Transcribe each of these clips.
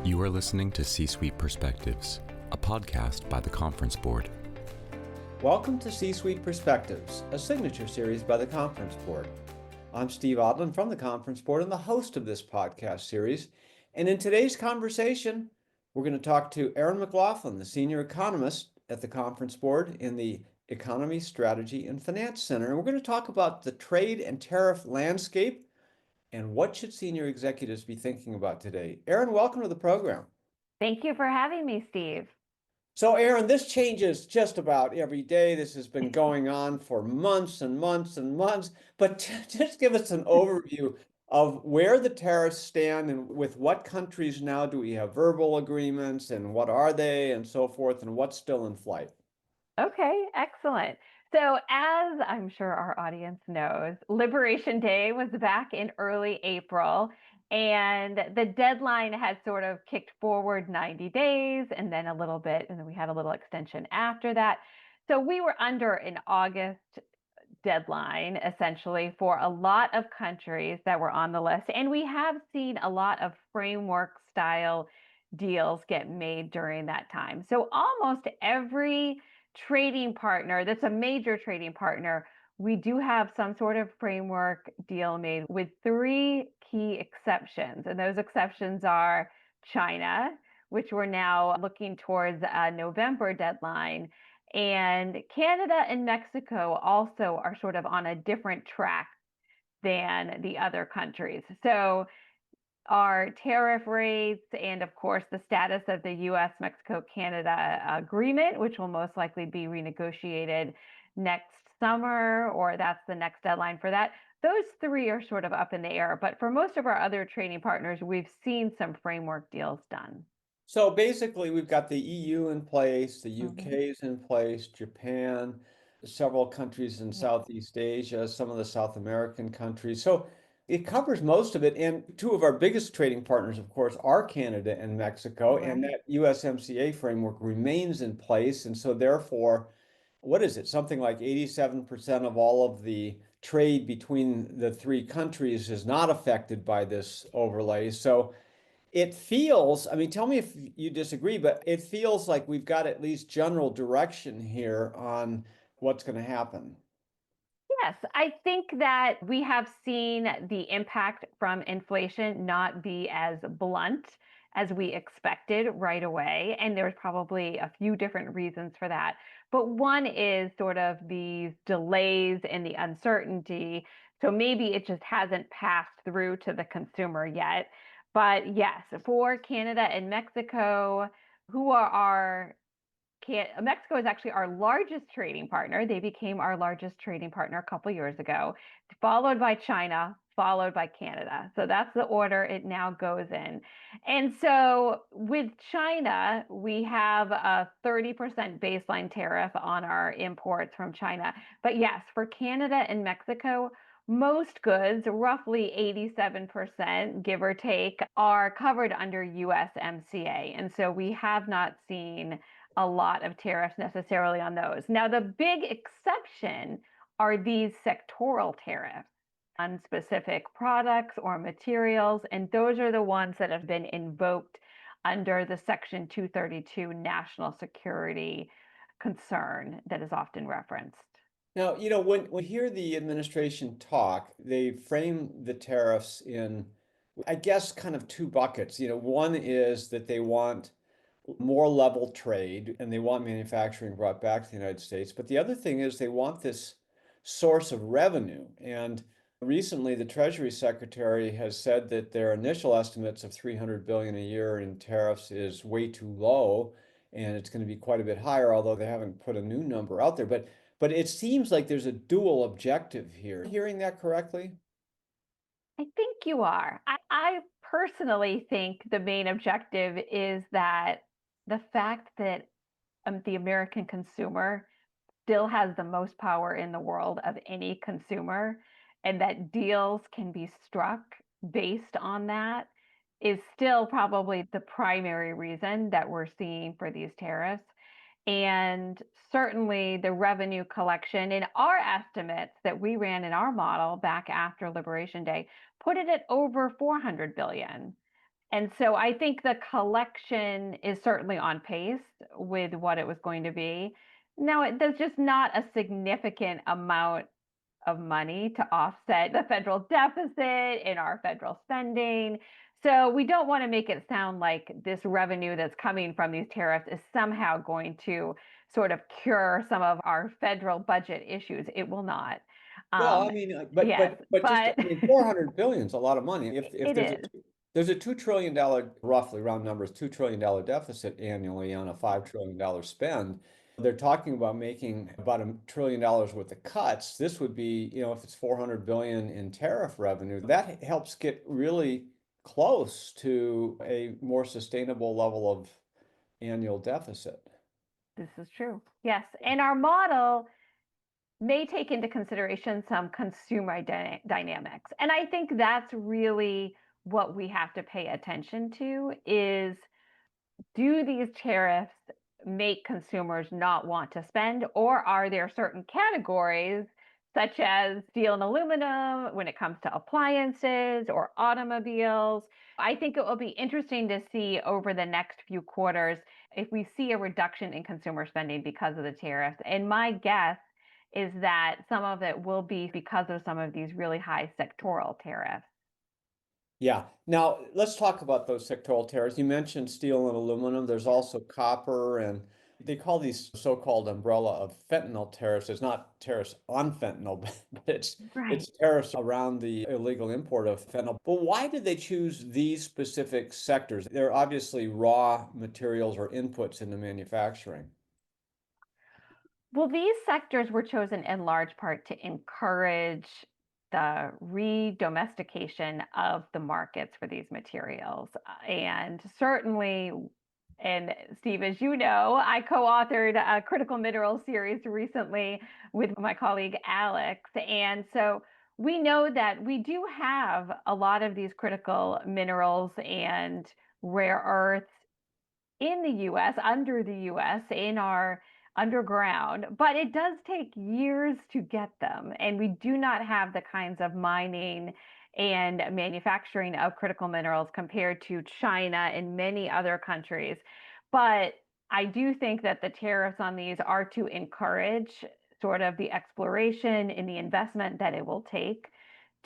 You are listening to C-Suite Perspectives, a podcast by the Conference Board. Welcome to C-Suite Perspectives, a signature series by the Conference Board. I'm Steve Odland from the Conference Board and the host of this podcast series. And in today's conversation, we're going to talk to Erin McLaughlin, the senior economist at the Conference Board in the Economy, Strategy, and Finance Center. And we're going to talk about the trade and tariff landscape and what should senior executives be thinking about today. Erin, welcome to the program. Thank you for having me, Steve. So, Erin, this changes just about every day. This has been going on for months and months and months. But just give us an overview of where the tariffs stand and with what countries now do we have verbal agreements and what are they and so forth and what's still in flight. Okay, excellent. So as I'm sure our audience knows, Liberation Day was back in early April, and the deadline had sort of kicked forward 90 days and then a little bit, and then we had a little extension after that. So we were under an August deadline, essentially, for a lot of countries that were on the list. And we have seen a lot of framework style deals get made during that time. So almost every trading partner that's a major trading partner, we do have some sort of framework deal made with three key exceptions. And those exceptions are China, which we're now looking towards a November deadline. And Canada and Mexico also are sort of on a different track than the other countries. So our tariff rates and, of course, the status of the U.S.-Mexico-Canada agreement, which will most likely be renegotiated next summer, or that's the next deadline for that. Those three are sort of up in the air. But for most of our other trading partners, we've seen some framework deals done. So basically, we've got the EU in place, the UK is in place, Japan, several countries in Southeast Asia, some of the South American countries. So it covers most of it. And two of our biggest trading partners, of course, are Canada and Mexico. Right. And that USMCA framework remains in place. And so therefore, what is it? Something like 87% of all of the trade between the three countries is not affected by this overlay. So it feels, I mean, tell me if you disagree, but it feels like we've got at least general direction here on what's going to happen. Yes, I think that we have seen the impact from inflation not be as blunt as we expected right away. And there's probably a few different reasons for that. But one is sort of these delays and the uncertainty. So maybe it just hasn't passed through to the consumer yet. But yes, for Canada and Mexico, who are Mexico is actually our largest trading partner. They became our largest trading partner a couple years ago, followed by China, followed by Canada. So that's the order it now goes in. And so with China, we have a 30% baseline tariff on our imports from China. But yes, for Canada and Mexico, most goods, roughly 87%, give or take, are covered under USMCA. And so we have not seen a lot of tariffs necessarily on those. Now, the big exception are these sectoral tariffs on specific products or materials, and those are the ones that have been invoked under the Section 232 national security concern that is often referenced. Now, when we hear the administration talk, they frame the tariffs in, I guess, kind of two buckets. One is that they want more level trade and they want manufacturing brought back to the United States. But the other thing is they want this source of revenue. And recently, the Treasury Secretary has said that their initial estimates of $300 billion a year in tariffs is way too low, and it's going to be quite a bit higher, although they haven't put a new number out there. But it seems like there's a dual objective here. Hearing that correctly? I think you are. I personally think the main objective is that the fact that the American consumer still has the most power in the world of any consumer, and that deals can be struck based on that is still probably the primary reason that we're seeing for these tariffs. And certainly the revenue collection in our estimates that we ran in our model back after Liberation Day put it at over 400 billion. And so I think the collection is certainly on pace with what it was going to be. Now, there's just not a significant amount of money to offset the federal deficit in our federal spending. So we don't want to make it sound like this revenue that's coming from these tariffs is somehow going to sort of cure some of our federal budget issues. It will not. Well, Um, I mean, yes, but just, but I mean, 400 billion is a lot of money. If it is. there's a $2 trillion, roughly round numbers, $2 trillion deficit annually on a $5 trillion spend. They're talking about making about $1 trillion worth of cuts. This would be, if it's 400 billion in tariff revenue, that helps get really close to a more sustainable level of annual deficit. This is true. Yes. And our model may take into consideration some consumer dynamics. And I think that's really what we have to pay attention to is, do these tariffs make consumers not want to spend, or are there certain categories such as steel and aluminum when it comes to appliances or automobiles? I think it will be interesting to see over the next few quarters if we see a reduction in consumer spending because of the tariffs. And my guess is that some of it will be because of some of these really high sectoral tariffs. Yeah. Now let's talk about those sectoral tariffs. You mentioned steel and aluminum. There's also copper, and they call these so-called umbrella of fentanyl tariffs. It's not tariffs on fentanyl, but Right. it's tariffs around the illegal import of fentanyl. But why did they choose these specific sectors? They're obviously raw materials or inputs into manufacturing. Well, these sectors were chosen in large part to encourage the re-domestication of the markets for these materials. And certainly, and Steve, as you know, I co-authored a critical minerals series recently with my colleague Alex. And so we know that we do have a lot of these critical minerals and rare earths in the US, under the US, in our underground, but it does take years to get them. And we do not have the kinds of mining and manufacturing of critical minerals compared to China and many other countries. But I do think that the tariffs on these are to encourage sort of the exploration and the investment that it will take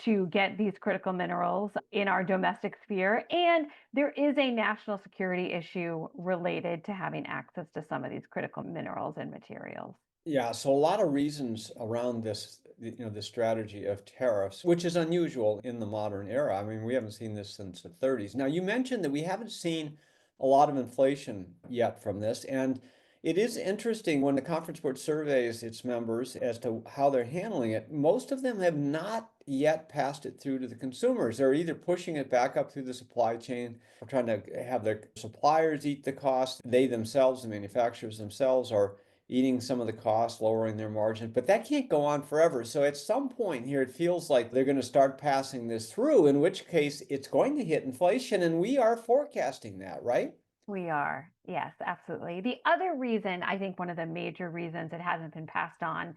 to get these critical minerals in our domestic sphere. And there is a national security issue related to having access to some of these critical minerals and materials. Yeah, so a lot of reasons around this, the strategy of tariffs, which is unusual in the modern era. I mean, we haven't seen this since the 30s. Now, you mentioned that we haven't seen a lot of inflation yet from this, and it is interesting when the Conference Board surveys its members as to how they're handling it. Most of them have not yet passed it through to the consumers. They're either pushing it back up through the supply chain or trying to have their suppliers eat the cost. They themselves, the manufacturers themselves, are eating some of the costs, lowering their margin. But that can't go on forever. So at some point here, it feels like they're going to start passing this through, in which case it's going to hit inflation. And we are forecasting that, right? We are. Yes, absolutely. The other reason, I think one of the major reasons it hasn't been passed on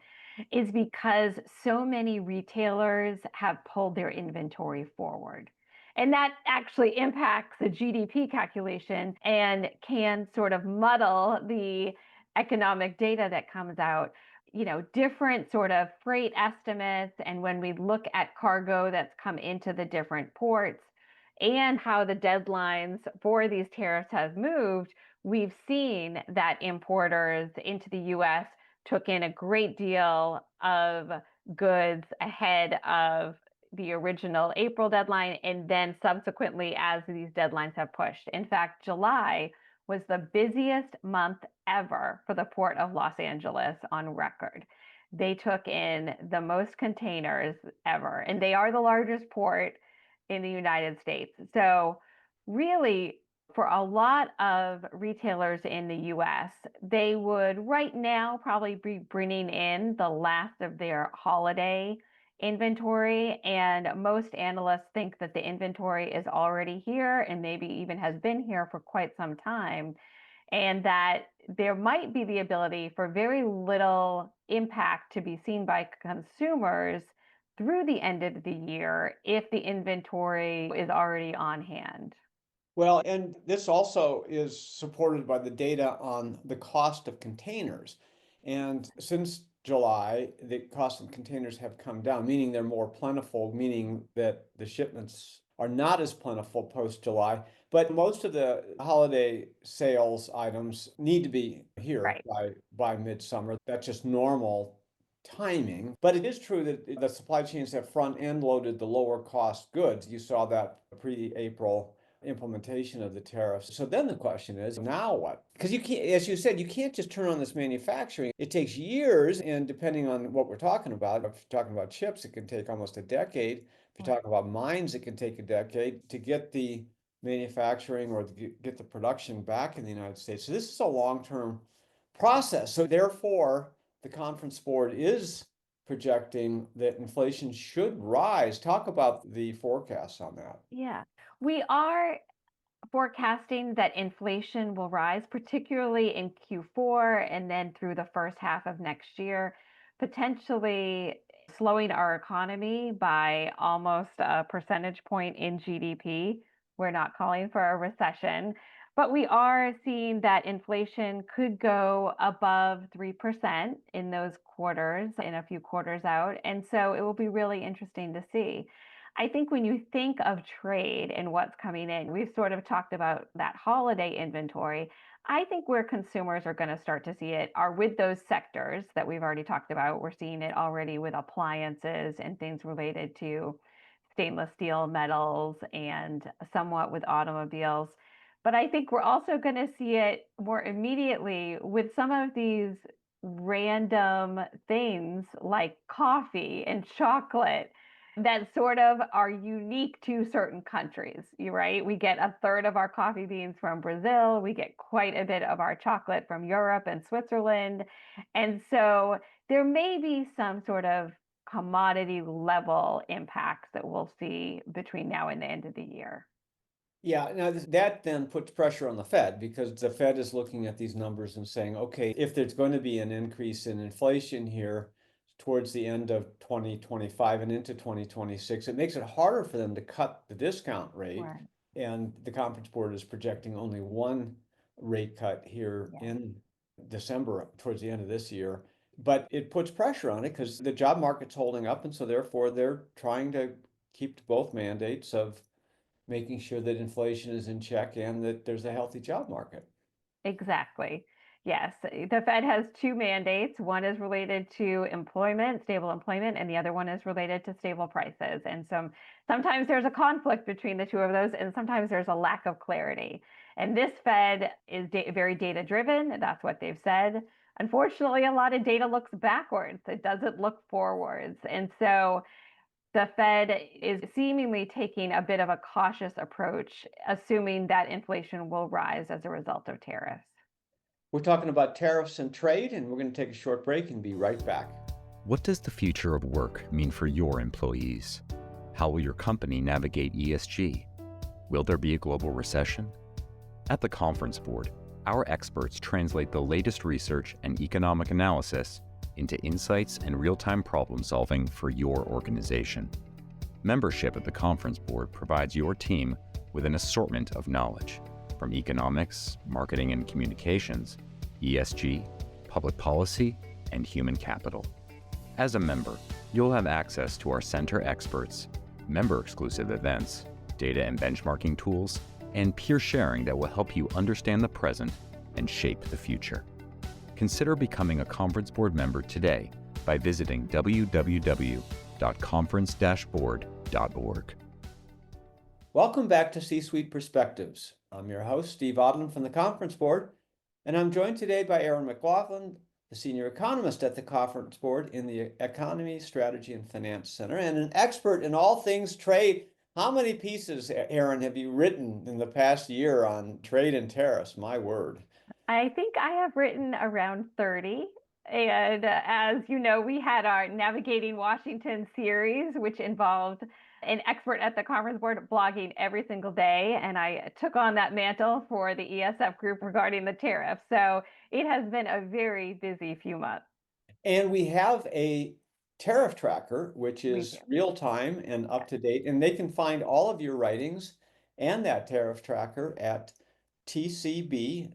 is because so many retailers have pulled their inventory forward. And that actually impacts the GDP calculation and can sort of muddle the economic data that comes out. Different sort of freight estimates. And when we look at cargo that's come into the different ports, and how the deadlines for these tariffs have moved, we've seen that importers into the US took in a great deal of goods ahead of the original April deadline, and then subsequently as these deadlines have pushed. In fact, July was the busiest month ever for the Port of Los Angeles on record. They took in the most containers ever, and they are the largest port in the United States. So really, for a lot of retailers in the US, they would right now probably be bringing in the last of their holiday inventory. And most analysts think that the inventory is already here and maybe even has been here for quite some time. And that there might be the ability for very little impact to be seen by consumers through the end of the year if the inventory is already on hand. Well, and this also is supported by the data on the cost of containers. And since July, the cost of containers have come down, meaning they're more plentiful, meaning that the shipments are not as plentiful post July. But most of the holiday sales items need to be here Right. by midsummer. That's just normal timing. But it is true that the supply chains have front end loaded the lower cost goods. You saw that pre-April implementation of the tariffs. So then the question is, now what? Because you can't, as you said, you can't just turn on this manufacturing. It takes years, and depending on what we're talking about, if you're talking about chips, it can take almost a decade. If you're talking about mines, it can take a decade to get the manufacturing or get the production back in the United States. So this is a long-term process. So therefore, the conference board is projecting that inflation should rise. Talk about the forecasts on that. Yeah. We are forecasting that inflation will rise, particularly in Q4 and then through the first half of next year, potentially slowing our economy by almost a percentage point in GDP. We're not calling for a recession, but we are seeing that inflation could go above 3% in those quarters, in a few quarters out. And so it will be really interesting to see. I think when you think of trade and what's coming in, we've sort of talked about that holiday inventory. I think where consumers are going to start to see it are with those sectors that we've already talked about. We're seeing it already with appliances and things related to stainless steel metals and somewhat with automobiles. But I think we're also going to see it more immediately with some of these random things like coffee and chocolate that sort of are unique to certain countries, right? We get a third of our coffee beans from Brazil. We get quite a bit of our chocolate from Europe and Switzerland. And so there may be some sort of commodity level impacts that we'll see between now and the end of the year. Yeah, now that then puts pressure on the Fed because the Fed is looking at these numbers and saying, okay, if there's going to be an increase in inflation here towards the end of 2025 and into 2026, it makes it harder for them to cut the discount rate. Right. And the conference board is projecting only one rate cut here in December towards the end of this year. But it puts pressure on it because the job market's holding up. And so therefore they're trying to keep both mandates of making sure that inflation is in check and that there's a healthy job market. Exactly. Yes. The Fed has two mandates. One is related to employment, stable employment, and the other one is related to stable prices. And sometimes there's a conflict between the two of those, and sometimes there's a lack of clarity. And this Fed is very data driven. That's what they've said. Unfortunately, a lot of data looks backwards. It doesn't look forwards. And so the Fed is seemingly taking a bit of a cautious approach, assuming that inflation will rise as a result of tariffs. We're talking about tariffs and trade, and we're going to take a short break and be right back. What does the future of work mean for your employees? How will your company navigate ESG? Will there be a global recession? At the Conference Board, our experts translate the latest research and economic analysis into insights and real-time problem solving for your organization. Membership at the Conference Board provides your team with an assortment of knowledge, from economics, marketing and communications, ESG, public policy, and human capital. As a member, you'll have access to our center experts, member-exclusive events, data and benchmarking tools, and peer sharing that will help you understand the present and shape the future. Consider becoming a Conference Board member today by visiting www.conference-board.org. Welcome back to C-Suite Perspectives. I'm your host, Steve Odland from the Conference Board, and I'm joined today by Erin McLaughlin, the senior economist at the Conference Board in the Economy, Strategy, and Finance Center, and an expert in all things trade. How many pieces, Erin, have you written in the past year on trade and tariffs? My word. I think I have written around 30. And as you know, we had our Navigating Washington series, which involved an expert at the Conference Board blogging every single day. And I took on that mantle for the ESF group regarding the tariffs. So it has been a very busy few months. And we have a tariff tracker, which is real time and up to date. And they can find all of your writings and that tariff tracker at tcb.org.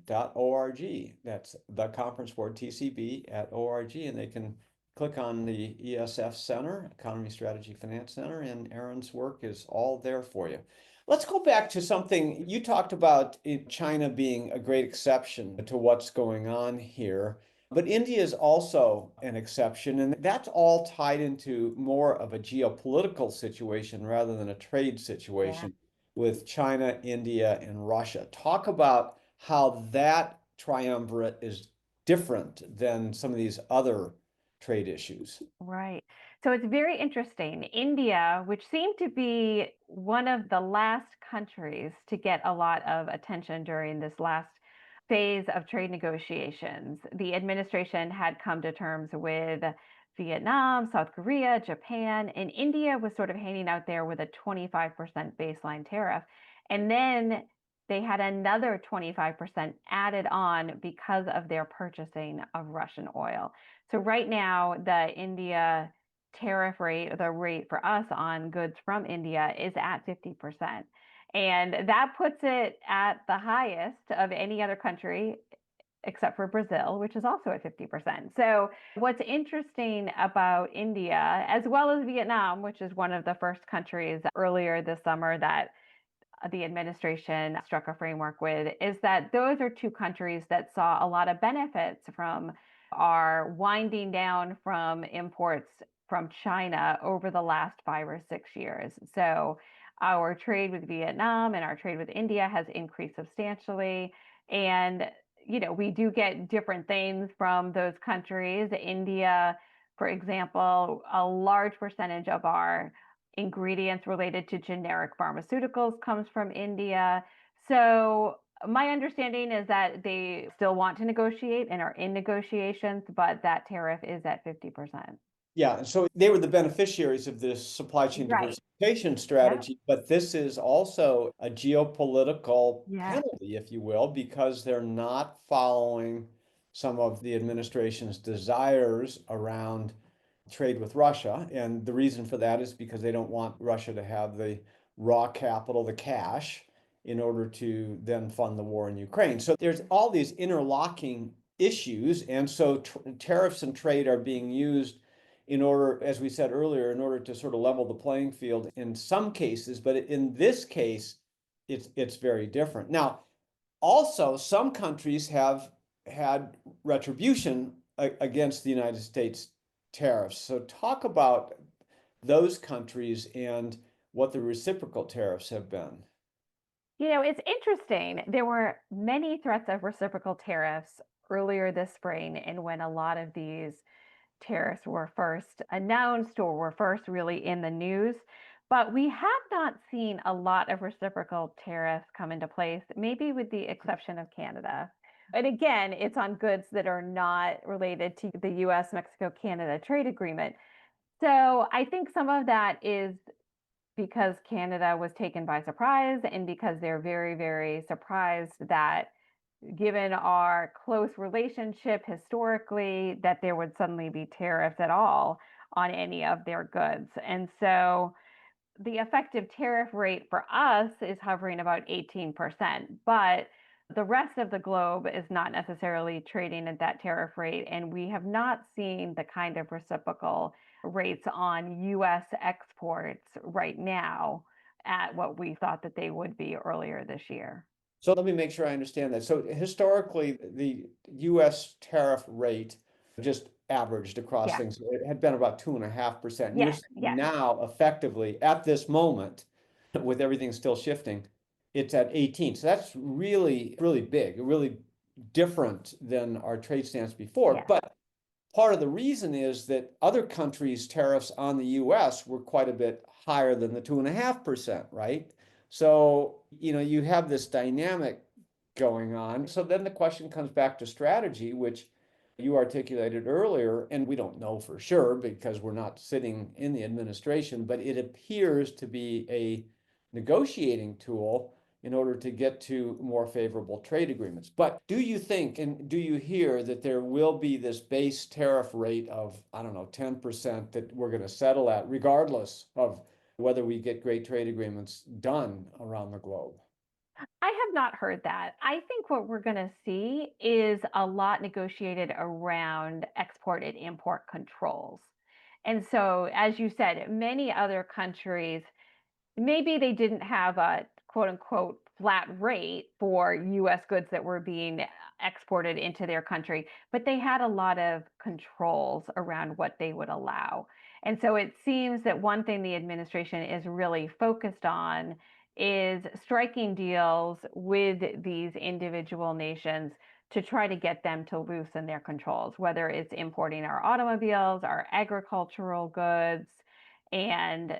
That's the conference board, tcb.org, and they can click on the ESF Center, Economy Strategy Finance Center, and Erin's work is all there for you. Let's go back to something you talked about, in China being a great exception to what's going on here. But India is also an exception, and that's all tied into more of a geopolitical situation rather than a trade situation with China, India, and Russia. Talk about how that triumvirate is different than some of these other trade issues. Right. So it's very interesting. India, which seemed to be one of the last countries to get a lot of attention during this last phase of trade negotiations, the administration had come to terms with Vietnam, South Korea, Japan, and India was sort of hanging out there with a 25% baseline tariff. And then they had another 25% added on because of their purchasing of Russian oil. So right now, the India tariff rate, the rate for us on goods from India, is at 50%. And that puts it at the highest of any other country except for Brazil, which is also at 50%. So what's interesting about India, as well as Vietnam, which is one of the first countries earlier this summer that the administration struck a framework with, is that those are two countries that saw a lot of benefits from our winding down from imports from China over the last 5 or 6 years. So our trade with Vietnam and our trade with India has increased substantially. And, we do get different things from those countries. India, for example, a large percentage of our ingredients related to generic pharmaceuticals comes from India. So my understanding is that they still want to negotiate and are in negotiations, but that tariff is at 50%. Yeah, so they were the beneficiaries of this supply chain Right. diversification strategy, but this is also a geopolitical Yeah. penalty, if you will, because they're not following some of the administration's desires around trade with Russia. And the reason for that is because they don't want Russia to have the raw capital, the cash, in order to then fund the war in Ukraine. So there's all these interlocking issues. And so tariffs and trade are being used in order, as we said earlier, in order to sort of level the playing field in some cases, but in this case, it's very different. Now, also, some countries have had retribution against the United States tariffs. So talk about those countries and what the reciprocal tariffs have been. It's interesting. There were many threats of reciprocal tariffs earlier this spring, and when a lot of these tariffs were first announced or were first really in the news. But we have not seen a lot of reciprocal tariffs come into place, maybe with the exception of Canada. And again, it's on goods that are not related to the US Mexico Canada trade agreement. So I think some of that is because Canada was taken by surprise and because they're very, very surprised that given our close relationship historically, that there would suddenly be tariffs at all on any of their goods. And so the effective tariff rate for us is hovering about 18%, but the rest of the globe is not necessarily trading at that tariff rate. And we have not seen the kind of reciprocal rates on US exports right now at what we thought that they would be earlier this year. So let me make sure I understand that. So historically, the US tariff rate just averaged across Yeah. things. It had been about 2.5%. You're Yes, saying yes. now, effectively, at this moment, with everything still shifting, it's at 18. So that's really, really big, really different than our trade stance before. Yeah. But part of the reason is that other countries' tariffs on the US were quite a bit higher than the 2.5%, right? So, you have this dynamic going on. So then the question comes back to strategy, which you articulated earlier, and we don't know for sure because we're not sitting in the administration, but it appears to be a negotiating tool in order to get to more favorable trade agreements. But do you think, and do you hear that there will be this base tariff rate of, I don't know, 10% that we're going to settle at, regardless of whether we get great trade agreements done around the globe? I have not heard that. I think what we're going to see is a lot negotiated around export and import controls. And so, as you said, many other countries, maybe they didn't have a quote unquote flat rate for US goods that were being exported into their country, but they had a lot of controls around what they would allow. And so it seems that one thing the administration is really focused on is striking deals with these individual nations to try to get them to loosen their controls, whether it's importing our automobiles, our agricultural goods, and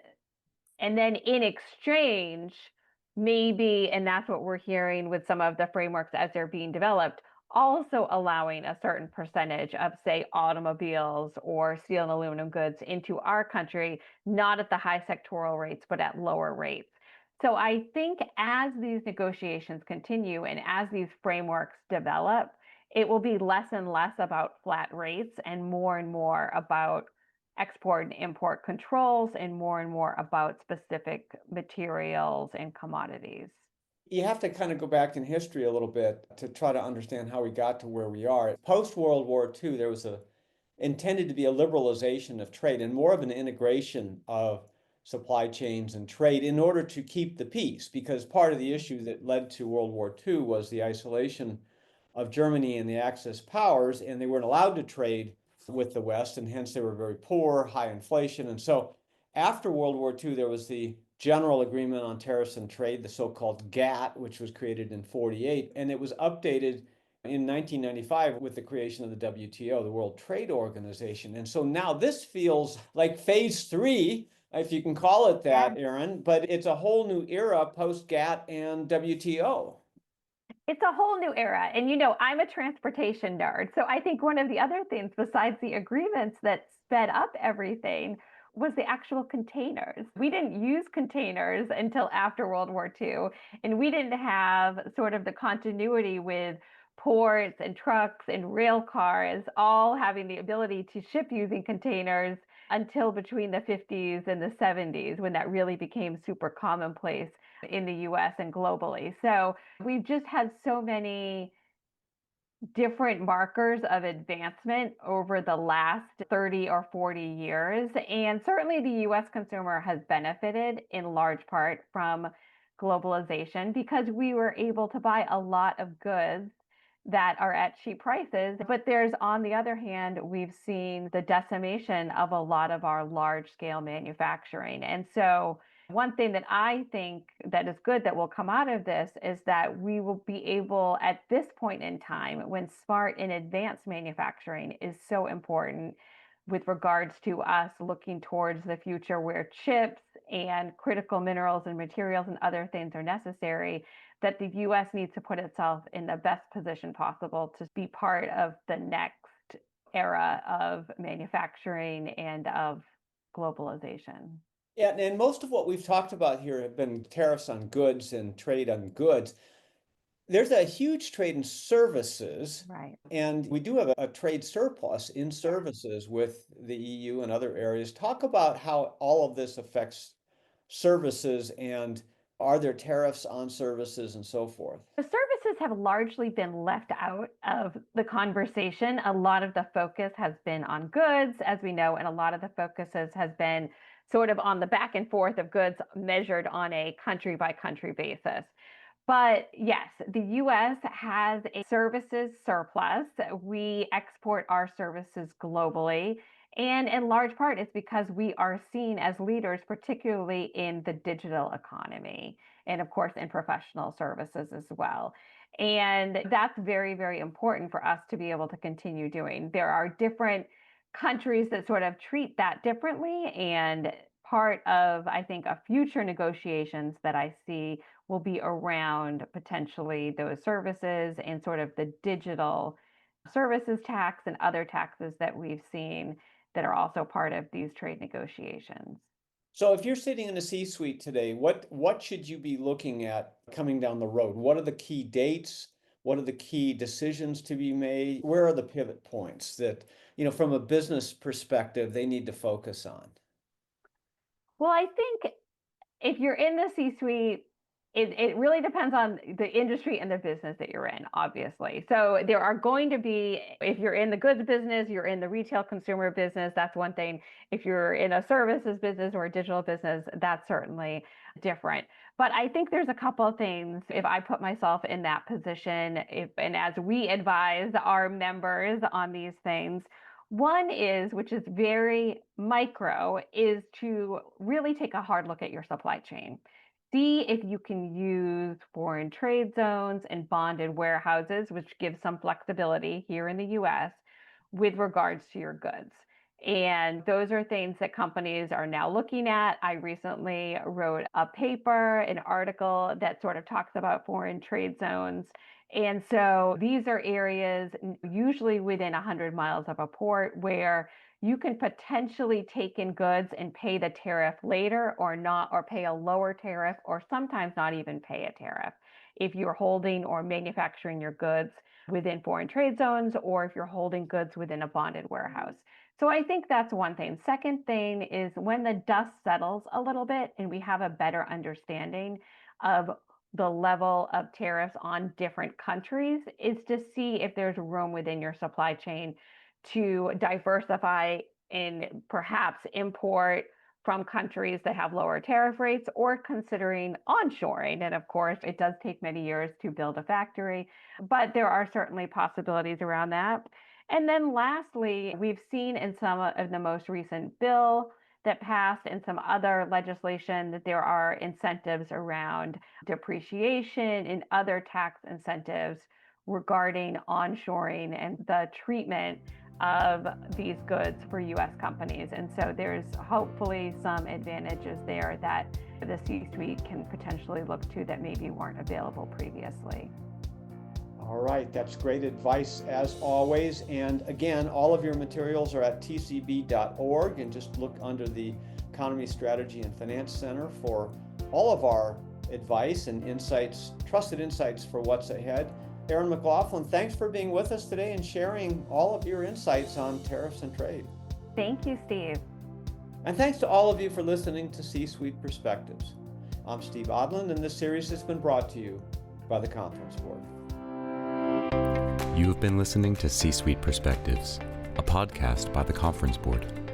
and then in exchange, maybe, and that's what we're hearing with some of the frameworks as they're being developed, also allowing a certain percentage of, say, automobiles or steel and aluminum goods into our country, not at the high sectoral rates, but at lower rates. So I think as these negotiations continue and as these frameworks develop, it will be less and less about flat rates and more about export and import controls and more about specific materials and commodities. You have to kind of go back in history a little bit to try to understand how we got to where we are. Post World War II, there was a intended to be a liberalization of trade and more of an integration of supply chains and trade in order to keep the peace, because part of the issue that led to World War II was the isolation of Germany and the Axis powers, and they weren't allowed to trade with the West, and hence they were very poor, high inflation. And so after World War II, there was the General Agreement on Tariffs and Trade, the so-called GATT, which was created in 48, and it was updated in 1995 with the creation of the WTO, the World Trade Organization. And so now this feels like phase three, if you can call it that, Erin, but it's a whole new era post GATT and WTO. It's a whole new era. And I'm a transportation nerd. So I think one of the other things besides the agreements that sped up everything was the actual containers. We didn't use containers until after World War II, and we didn't have sort of the continuity with ports and trucks and rail cars all having the ability to ship using containers until between the 50s and the 70s, when that really became super commonplace in the US and globally. So we've just had so many different markers of advancement over the last 30 or 40 years. And certainly the US consumer has benefited in large part from globalization because we were able to buy a lot of goods that are at cheap prices. But there's, on the other hand, we've seen the decimation of a lot of our large scale manufacturing. And so one thing that I think that is good that will come out of this is that we will be able, at this point in time, when smart and advanced manufacturing is so important with regards to us looking towards the future where chips and critical minerals and materials and other things are necessary, that the US needs to put itself in the best position possible to be part of the next era of manufacturing and of globalization. Yeah, and most of what we've talked about here have been tariffs on goods and trade on goods. There's a huge trade in services, Right. and we do have a trade surplus in services with the EU and other areas. Talk about how all of this affects services, and are there tariffs on services and so forth? The services have largely been left out of the conversation. A lot of the focus has been on goods, as we know, and a lot of the focuses has been sort of on the back and forth of goods measured on a country by country basis. But yes, the US has a services surplus. We export our services globally. And in large part, it's because we are seen as leaders, particularly in the digital economy and, of course, in professional services as well. And that's very important for us to be able to continue doing. There are different countries that sort of treat that differently. And part of, I think, a future negotiations that I see will be around potentially those services and sort of the digital services tax and other taxes that we've seen that are also part of these trade negotiations. So if you're sitting in a C-suite today, what should you be looking at coming down the road? What are the key dates? What are the key decisions to be made? Where are the pivot points that, from a business perspective, they need to focus on? Well, I think if you're in the C suite, It really depends on the industry and the business that you're in, obviously. So there are going to be, if you're in the goods business, you're in the retail consumer business, that's one thing. If you're in a services business or a digital business, that's certainly different. But I think there's a couple of things, if I put myself in that position, and as we advise our members on these things, one is, which is very micro, is to really take a hard look at your supply chain. See if you can use foreign trade zones and bonded warehouses, which gives some flexibility here in the US with regards to your goods. And those are things that companies are now looking at. I recently wrote a paper, an article that sort of talks about foreign trade zones. And so these are areas usually within 100 miles of a port where you can potentially take in goods and pay the tariff later or not, or pay a lower tariff, or sometimes not even pay a tariff if you're holding or manufacturing your goods within foreign trade zones, or if you're holding goods within a bonded warehouse. So I think that's one thing. Second thing is when the dust settles a little bit and we have a better understanding of the level of tariffs on different countries, is to see if there's room within your supply chain to diversify and perhaps import from countries that have lower tariff rates, or considering onshoring. And of course, it does take many years to build a factory, but there are certainly possibilities around that. And then lastly, we've seen in some of the most recent bill that passed and some other legislation that there are incentives around depreciation and other tax incentives regarding onshoring and the treatment of these goods for US companies. And so there's hopefully some advantages there that the C-suite can potentially look to that maybe weren't available previously. All right, that's great advice as always. And again, all of your materials are at tcb.org, and just look under the Economy, Strategy, and Finance Center for all of our advice and insights, trusted insights for what's ahead. Erin McLaughlin, thanks for being with us today and sharing all of your insights on tariffs and trade. Thank you, Steve. And thanks to all of you for listening to C-Suite Perspectives. I'm Steve Odland, and this series has been brought to you by the Conference Board. You have been listening to C-Suite Perspectives, a podcast by the Conference Board.